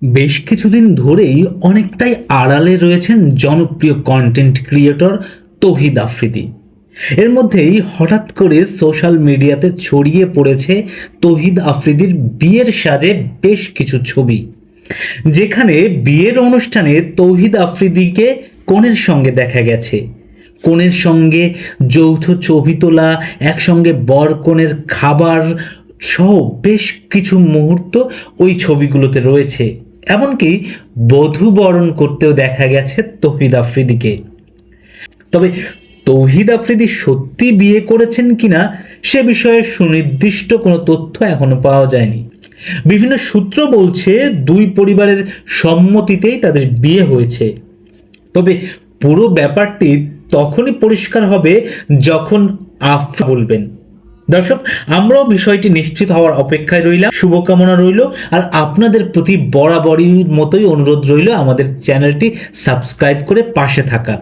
বেশ কিছুদিন ধরেই অনেকটাই আড়ালে রয়েছেন জনপ্রিয় কন্টেন্ট ক্রিয়েটর তৌহিদ আফ্রিদি। এর মধ্যেই হঠাৎ করে সোশ্যাল মিডিয়াতে ছড়িয়ে পড়েছে তৌহিদ আফ্রিদির বিয়ের সাজে বেশ কিছু ছবি, যেখানে বিয়ের অনুষ্ঠানে তৌহিদ আফ্রিদিকে কনের সঙ্গে দেখা গেছে। কনের সঙ্গে যৌথ ছবি তোলা, একসঙ্গে বর কনের খাবার সহ বেশ কিছু মুহূর্ত ওই ছবিগুলোতে রয়েছে। এমনকি বধূ বরণ করতেও দেখা গেছে তৌহিদ আফ্রিদিকে। তবে তৌহিদ আফ্রিদি সত্যি বিয়ে করেছেন কিনা সে বিষয়ে সুনির্দিষ্ট কোনো তথ্য এখনো পাওয়া যায়নি। বিভিন্ন সূত্র বলছে দুই পরিবারের সম্মতিতেই তাদের বিয়ে হয়েছে। তবে পুরো ব্যাপারটি তখনই পরিষ্কার হবে যখন আফ্রিদি বলবেন। দর্শক, আমরাও বিষয়টি নিশ্চিত হওয়ার অপেক্ষায় রইলাম। শুভকামনা রইল। আর আপনাদের প্রতি বরাবরই মতোই অনুরোধ রইল আমাদের চ্যানেলটি সাবস্ক্রাইব করে পাশে থাকার।